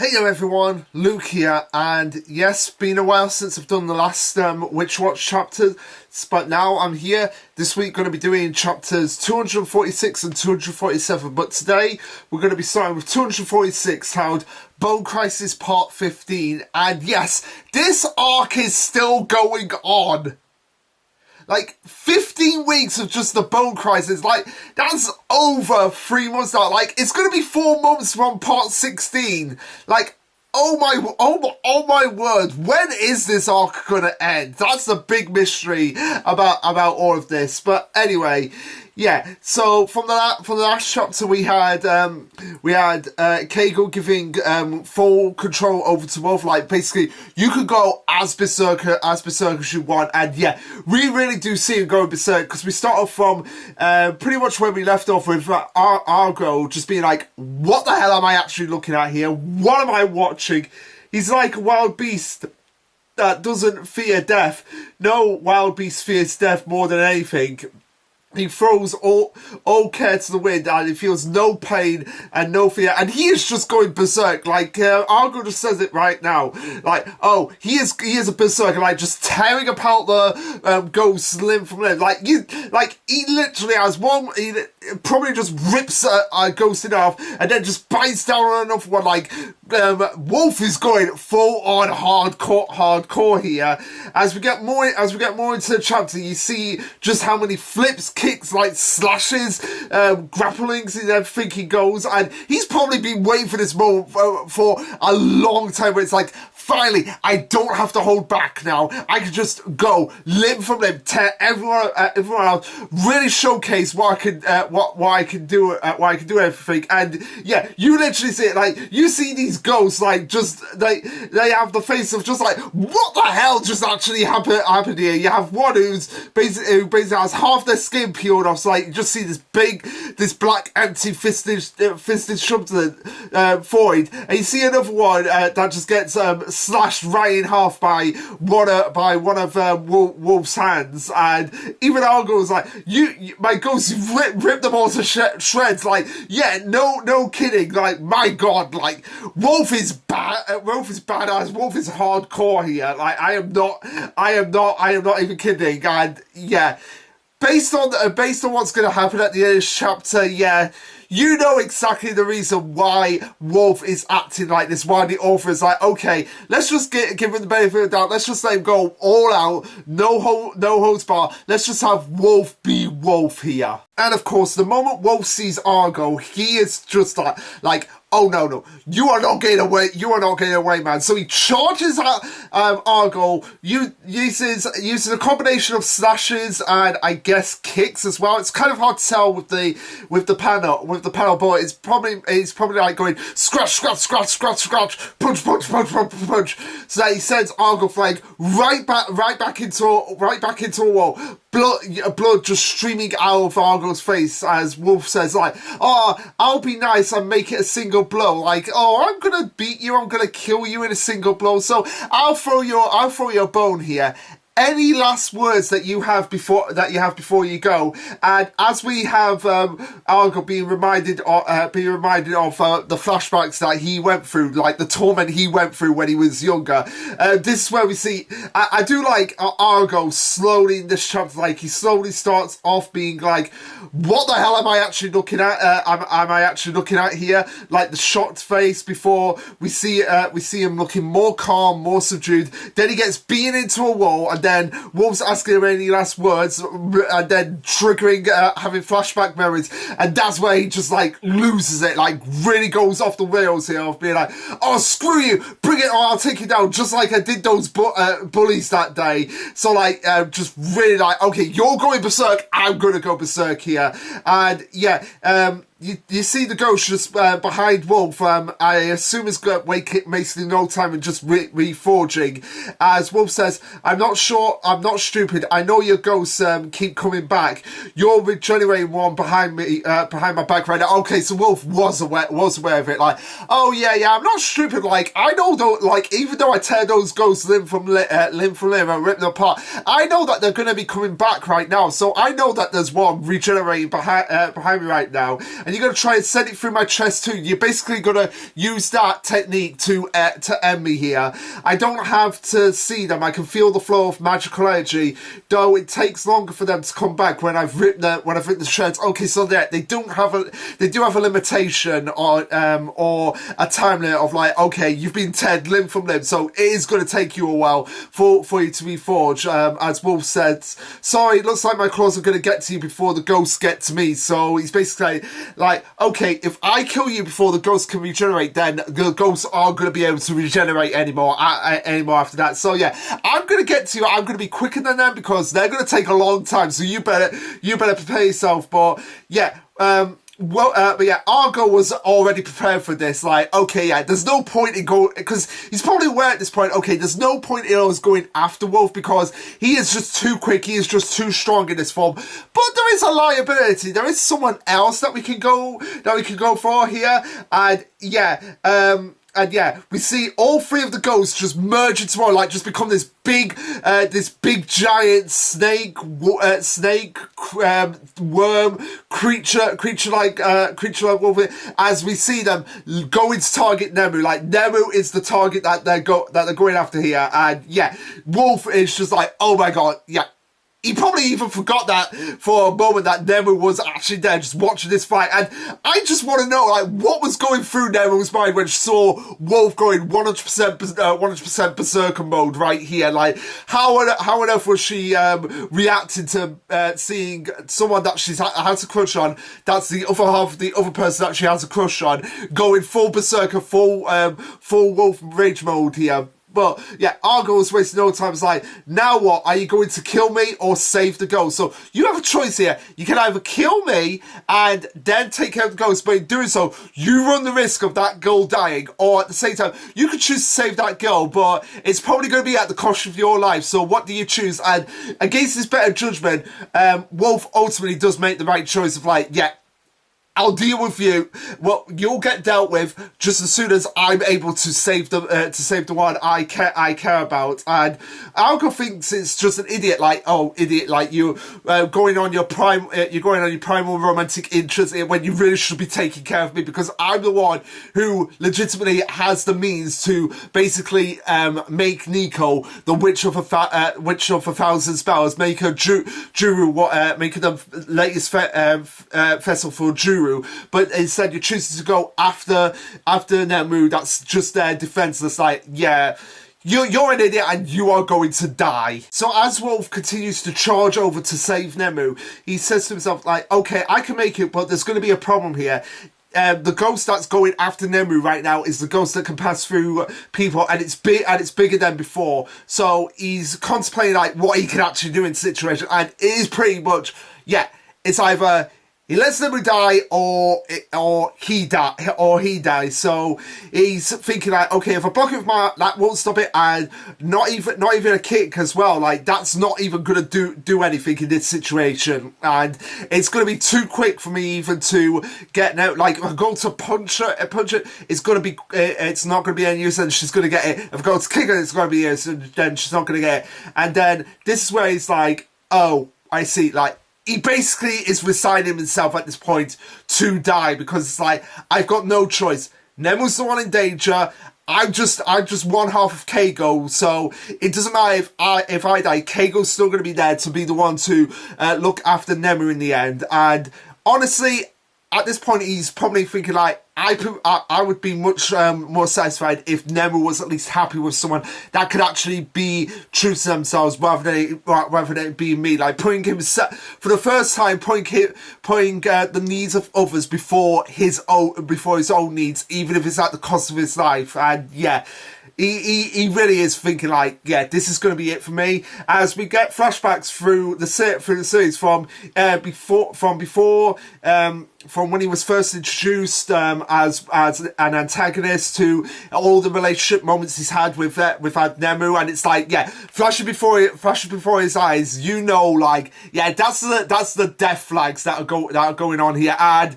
Hey there everyone, Luke here, and yes, been a while since I've done the last Witch Watch chapters, but now I'm here this week going to be doing chapters 246 and 247, but today we're going to be starting with 246, titled Bone Crisis Part 15, and yes, this arc is still going on. Like, 15 weeks of just the Bone Crisis, like, that's over 3 months now. Like, it's gonna be 4 months from part 16. Like, oh my word, when is this arc gonna end? That's the big mystery about all of this. But anyway, yeah, so from the last chapter we had Kegel giving full control over to Wolf. Like, basically you could go as berserker as you want, and yeah, we really do see him going berserk, because we start off from pretty much where we left off with Argo just being like, what the hell am I actually looking at here? What am I watching? He's like a wild beast that doesn't fear death. No wild beast fears death more than anything. He throws all care to the wind, and he feels no pain and no fear, and he is just going berserk. Like, Argo just says it right now. Like, oh, he is a berserker, like, just tearing apart the ghosts limb from limb. Like, he literally has one. He probably just rips a ghost in half, and then just bites down on another one. Like, Wolf is going full on hardcore here. As we get more into the chapter, you see just how many flips, kicks, like slashes, grapplings and everything he goes, and he's probably been waiting for this moment for a long time, where it's like, finally, I don't have to hold back now. I can just go limb from limb, tear everyone out, really showcase what I can do everything. And yeah, you literally see it. Like, you see these ghosts, like, just they have the face of just like, what the hell just actually happened here? You have one who basically has half their skin peeled off, so like you just see this black empty fisted shrub to the void, and you see another one that just gets slashed right in half by one of Wolf's hands, and even Argo's like, my ghost, rip them all to shreds. Like, yeah, no kidding. Like, my god, like, Wolf is badass. Wolf is hardcore here. Like, I am not even kidding. And yeah, based on what's going to happen at the end of this chapter, yeah, you know exactly the reason why Wolf is acting like this, why the author is like, okay, let's just give him the benefit of the doubt, let's just let him go all out, no holds bar, let's just have Wolf be Wolf here. And of course, the moment Wolf sees Argo, he is just like, oh no, you are not getting away, man. So he charges at Argo, uses a combination of slashes and I guess kicks as well. It's kind of hard to tell with the panel, but it's probably like going scratch, punch. So that he sends Argo flying right back into a wall. Blood just streaming out of Argo's face, as Wolf says, like, oh, I'll be nice and make it a single blow. Like, oh, I'm gonna beat you, I'm gonna kill you in a single blow, so I'll throw your bone here. Any last words that you have before you go? And as we have Argo being reminded of the flashbacks that he went through, like the torment he went through when he was younger. This is where we see. I do like Argo slowly in this chapter. Like, he slowly starts off being like, "What the hell am I actually looking at? Am I actually looking at here?" Like the shocked face before we see him looking more calm, more subdued. Then he gets beaten into a wall, and then Wolf's asking him any last words, and then triggering having flashback memories, and that's where he just like loses it, like really goes off the rails here of being like, oh, screw you, bring it on, I'll take you down, just like I did those bullies that day. So like, just really like, okay, you're going berserk, I'm gonna go berserk here. And yeah, you see the ghost just behind Wolf. I assume it's going to wasting no time and just reforging. As Wolf says, I'm not stupid. I know your ghosts keep coming back. You're regenerating one behind me, behind my back right now. Okay, so Wolf was aware of it. Like, oh yeah, I'm not stupid. Like, I know though. Like, even though I tear those ghosts limb from limb and rip them apart, I know that they're going to be coming back right now. So I know that there's one regenerating behind me right now. and you're going to try and send it through my chest too. You're basically going to use that technique to end me here. I don't have to see them. I can feel the flow of magical energy, though it takes longer for them to come back when I've written the shreds. Okay, so they do have a limitation or a time limit of like, okay, you've been teared limb from limb, so it is going to take you a while for you to be forged. As Wolf said, sorry, it looks like my claws are going to get to you before the ghosts get to me. So he's basically like, okay, if I kill you before the ghosts can regenerate, then the ghosts aren't going to be able to regenerate anymore after that. So yeah, I'm going to get to you. I'm going to be quicker than them because they're going to take a long time. So you better prepare yourself. But yeah, but yeah, Argo was already prepared for this. Like, okay, yeah, there's no point in going, because he's probably aware at this point, okay, there's no point in us going after Wolf because he is just too quick, he is just too strong in this form. But there is a liability. There is someone else that we can go for here, and yeah, and yeah, we see all three of the ghosts just merge into one, like just become this big giant snake, worm creature like Wolf. As we see them going to target Nemu, like Nemu is the target that they're going after here, and yeah, Wolf is just like, oh my god, yeah. He probably even forgot that for a moment that Nemu was actually there just watching this fight. And I just want to know, like, what was going through Nemu's mind when she saw Wolf going 100% berserker mode right here. Like, how on earth was she reacting to seeing someone that she's has a crush on, that's the other half, the other person that she has a crush on, going full berserker, full Wolf rage mode here. But yeah, Argo was wasting no time. It's like, now what? Are you going to kill me or save the ghost? So you have a choice here. You can either kill me and then take out the ghost, but in doing so, you run the risk of that girl dying. Or at the same time, you could choose to save that girl, but it's probably going to be at the cost of your life. So what do you choose? And against this better judgment, Wolf ultimately does make the right choice of like, yeah, I'll deal with you. Well, you'll get dealt with just as soon as I'm able to save the one I care about. And Alco thinks it's just an idiot, like, oh, idiot, like you're going on your primal romantic interest when you really should be taking care of me because I'm the one who legitimately has the means to basically make Nico the witch of a thousand spells, make her Juru, make her the latest vessel for Juru. But instead you're choosing to go after Nemu that's just there defenseless, like, yeah, you're an idiot and you are going to die. So as Wolf continues to charge over to save Nemu, he says to himself, like, okay, I can make it, but there's going to be a problem here. The ghost that's going after Nemu right now is the ghost that can pass through people, and it's bigger than before. So he's contemplating like what he can actually do in the situation, and it is pretty much, yeah, it's either he lets Nemu die or he dies. So he's thinking like, okay, if I block it with that won't stop it, and not even a kick as well. Like that's not even gonna do anything in this situation, and it's gonna be too quick for me even to get out. Like if I go to punch it, it's gonna be, it's not gonna be any use, and she's gonna get it. If I go to kick her, it's gonna be use, and then she's not gonna get it. And then this is where he's like, oh, I see, like. He basically is resigning himself at this point to die because it's like, I've got no choice. Nemu's the one in danger. I'm just one half of Kago, so it doesn't matter if I die. Kago's still going to be there to be the one to look after Nemu in the end. And honestly, at this point, he's probably thinking like, I would be much more satisfied if Nemu was at least happy with someone that could actually be true to themselves rather than it being me. Like putting himself for the first time, putting the needs of others before his own needs, even if it's at the cost of his life. And yeah. He really is thinking like, yeah, this is going to be it for me. As we get flashbacks through the series from when he was first introduced as an antagonist to all the relationship moments he's had with Nemu, and it's like, yeah, flashing before his eyes, you know, like, yeah, that's the death flags that are going on here. And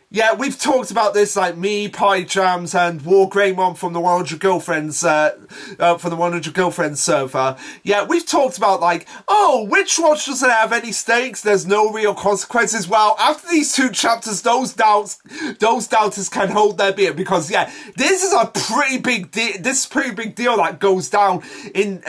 Yeah, we've talked about this, like me, Pie Jams, and War Greymon from the 100 Girlfriends, from the 100 Girlfriends server. Yeah, we've talked about, like, oh, Witch Watch doesn't have any stakes, there's no real consequences. Well, after these 2 chapters, those doubters can hold their beer, because, yeah, this is a pretty big deal, that goes down in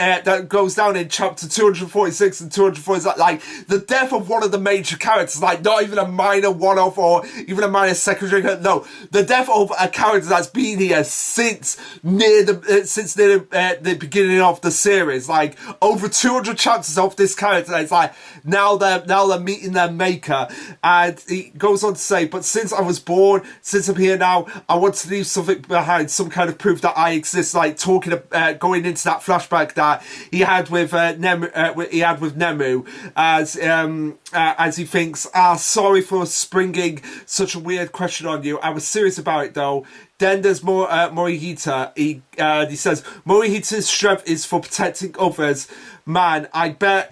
chapter 246 and 246, like, the death of one of the major characters, like, not even a minor one-off or even a minor secondary. No, the death of a character that's been here since near the beginning of the series. Like, over 200 chapters of this character. It's like now they're meeting their maker, and he goes on to say, "But since I was born, since I'm here now, I want to leave something behind, some kind of proof that I exist." Like going into that flashback that he had with Nemu, as he thinks, sorry for springing such a weird question on you. I was serious about it though. Then there's Morihita. He says, Morihita's strength is for protecting others. Man, I better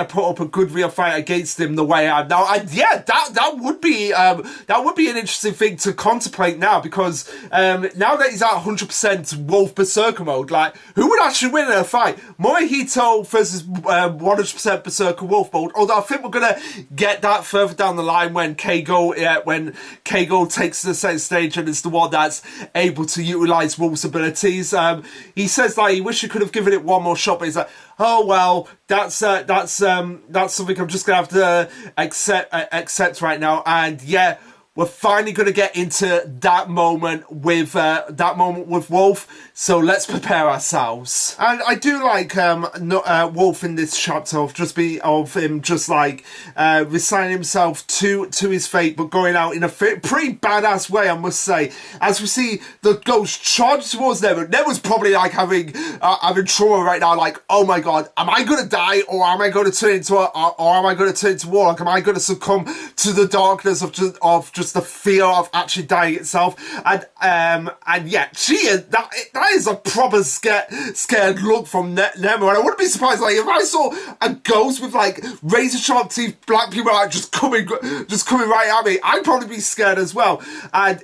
put up a good real fight against him the way I am now. That would be an interesting thing to contemplate now, because now that he's at 100% Wolf Berserker mode, like, who would actually win in a fight? Morihito versus 100% Berserker Wolf mode. Although I think we're gonna get that further down the line when Keigo takes the center stage and is the one that's able to utilize Wolf's abilities. He says that he wish he could have given it one more shot, but he's like, oh well, that's something I'm just gonna have to accept right now. And yeah, we're finally gonna get into that moment with Wolf. So let's prepare ourselves. And I do like Wolf in this chapter of him just like resigning himself to his fate, but going out in a pretty badass way, I must say. As we see the ghost charge towards Nemu. Nemu's probably like having trauma right now. Like, oh my god, am I gonna die, or am I gonna turn into Warlock? Am I gonna succumb to the darkness of just the fear of actually dying itself? And yeah, that is a proper scared look from Nemo, and I wouldn't be surprised, like, if I saw a ghost with like razor sharp teeth, black people, like just coming right at me, I'd probably be scared as well. And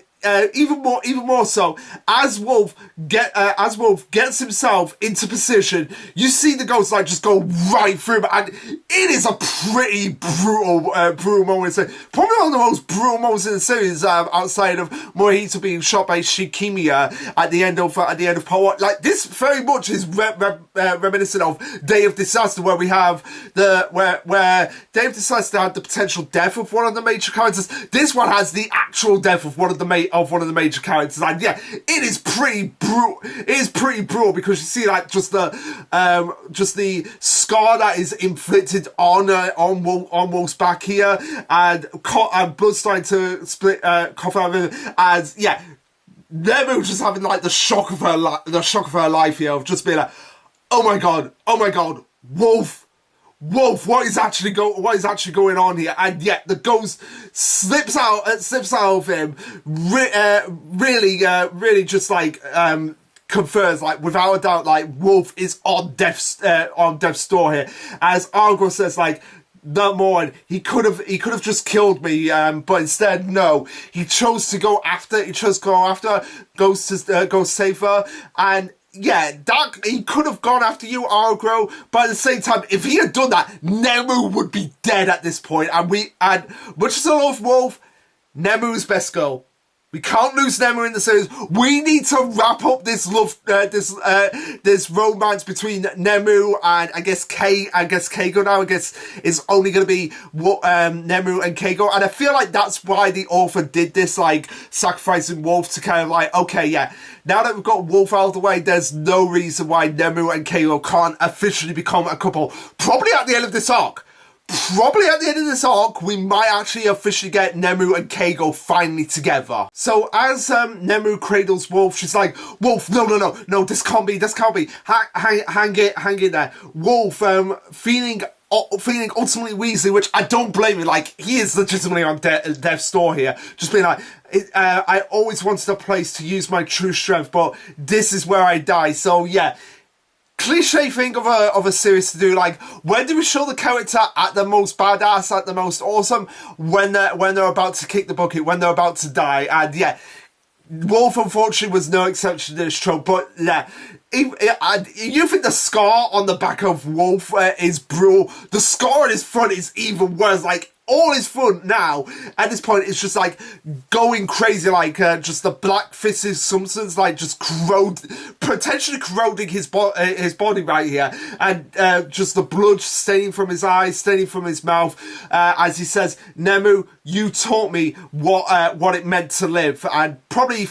even more so, as Wolf gets himself into position, you see the ghost like just go right through him, and it is a pretty brutal moment. So probably one of the most brutal moments in the series, outside of Morihito being shot by Shikimiya at the end of part 1. Like, this very much is reminiscent of Day of Disaster, where we have where Day of Disaster had the potential death of one of the major characters. This one has the actual death of one of the major characters, and yeah, it is pretty brutal. It is pretty brutal, because you see like just the scar that is inflicted on Wolf's back here, and blood starting to split cough out of him, and yeah, Nemu just having like the shock of her life here, of just being like, oh my god, Wolf, what is actually going on here? And yet the ghost slips out of him, really just like confers, like, without a doubt, like, Wolf is on death's door here. As Argo says, like, that morning, he could have just killed me, but instead, no. He chose to go after Ghost to save her, and yeah, he could have gone after you, Argo, but at the same time, if he had done that, Nemu would be dead at this point, and much as I love Wolf, Nemu's best girl. We can't lose Nemu in the series. We need to wrap up this this romance between Nemu and I guess Keigo now. I guess it's only going to be Nemu and Keigo, and I feel like that's why the author did this, like sacrificing Wolf to kind of like, okay, yeah, now that we've got Wolf out of the way, there's no reason why Nemu and Keigo can't officially become a couple. Probably at the end of this arc. We might actually officially get Nemu and Keigo finally together. So as Nemu cradles Wolf, she's like, Wolf, no, this can't be. Hang in there. Wolf, feeling ultimately Weasley, which I don't blame him. Like, he is legitimately on death's door here, just being like, I always wanted a place to use my true strength, but this is where I die. So yeah, cliche thing of a series to do. Like, when do we show the character at the most badass, at the most awesome? When they're about to kick the bucket, when they're about to die. And yeah, Wolf unfortunately was no exception to this trope. But yeah, you think the scar on the back of Wolf is brutal? The scar on his front is even worse. Like, all his front now at this point is just like going crazy, like just the black fisted substance, like just potentially corroding his body right here, and just the blood staining from his eyes, staining from his mouth, as he says, "Nemu, you taught me what it meant to live," and probably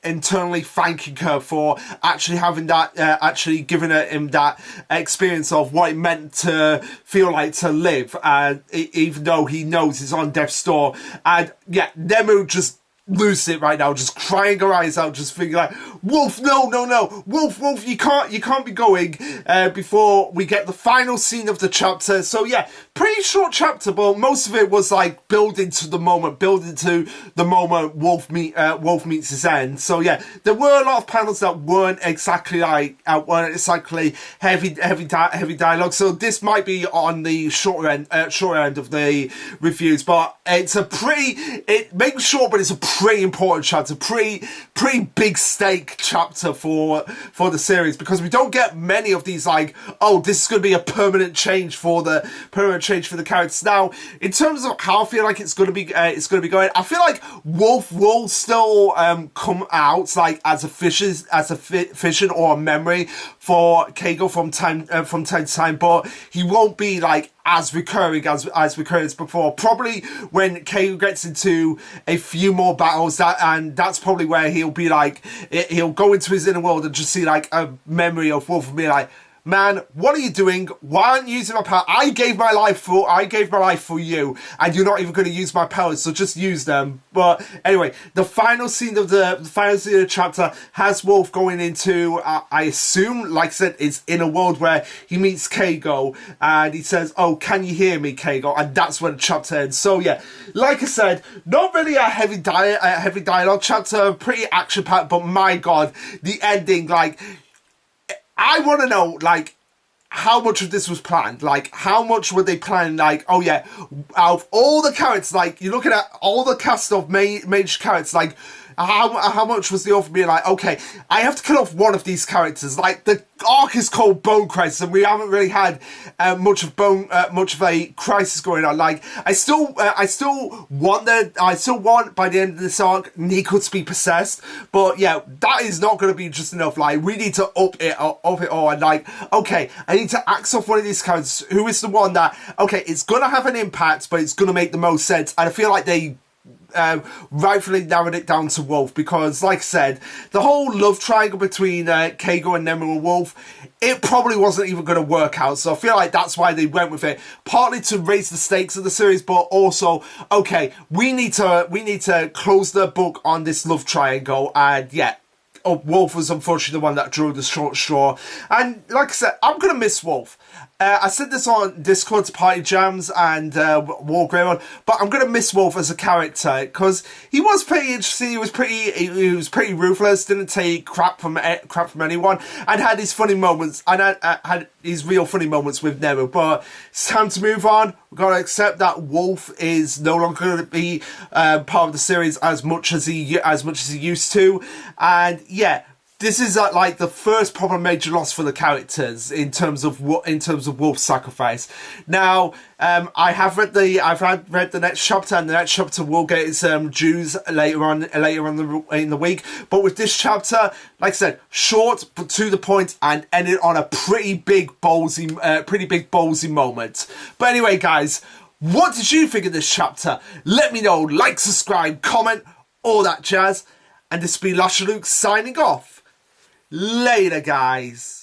internally thanking her for actually having that, actually giving him that experience of what it meant to feel like to live, even though he knows he's on death's door. And yeah, Nemu just loses it right now, just crying her eyes out, just thinking like, Wolf, no, Wolf, you can't be going before we get the final scene of the chapter. So yeah, pretty short chapter, but most of it was like building to the moment Wolf meets his end. So yeah, there were a lot of panels that weren't exactly heavy dialogue. So this might be on the shorter end of the reviews, but it makes short, but it's a pretty important chapter, pretty big stake chapter for the series, because we don't get many of these like, oh, this is going to be a permanent change for the characters. Now, in terms of how I feel like it's going to be going, I feel like Wolf will still come out like as a vision or a memory for Keigo from time to time, but he won't be like as recurring as before. Probably when Keigo gets into a few more battles, that's probably where he'll be like, he'll go into his inner world and just see like a memory of Wolf and be like, man, what are you doing? Why aren't you using my power? I gave my life for you, and you're not even going to use my powers, so just use them. But anyway, the final scene of the chapter has Wolf going into, I assume, like I said, it's in a world where he meets Keigo, and he says, "Oh, can you hear me, Keigo?" And that's when the chapter ends. So yeah, like I said, not really a heavy dialogue chapter, pretty action packed, but my god, the ending, like, I want to know, like, how much of this was planned. Like, how much were they planning? Like, oh yeah, out of all the characters, like, you're looking at all the cast of major characters, like, how much was the author being like, okay, I have to kill off one of these characters. Like, the arc is called Bone Crisis, and we haven't really had much of a crisis going on. Like, I still want by the end of this arc Nico to be possessed, but yeah, that is not going to be just enough. Like, we need to up it all, and like, okay, I need to axe off one of these characters who is the one that, okay, it's gonna have an impact, but it's gonna make the most sense. And I feel like they rightfully narrowed it down to Wolf, because like I said, the whole love triangle between Keigo and Nemu and Wolf, it probably wasn't even going to work out. So I feel like that's why they went with it, partly to raise the stakes of the series, but also, okay, we need to close the book on this love triangle. And yeah, Wolf was unfortunately the one that drew the short straw. And like I said, I'm going to miss Wolf. I said this on Discord to Party Jams and War Greymon, but I'm going to miss Wolf as a character, because he was pretty interesting. He was pretty ruthless, didn't take crap from anyone, and had his funny moments, and had his real funny moments with Nemu. But it's time to move on. We've got to accept that Wolf is no longer going to be part of the series as much as he used to, and yeah. This is like the first proper major loss for the characters in terms of Wolf's sacrifice. Now, I've read the next chapter, and the next chapter will get its dues later on in the week. But with this chapter, like I said, short but to the point, and ended on a pretty big ballsy moment. But anyway, guys, what did you think of this chapter? Let me know. Like, subscribe, comment, all that jazz. And this will be Lasherluke signing off. Later, guys.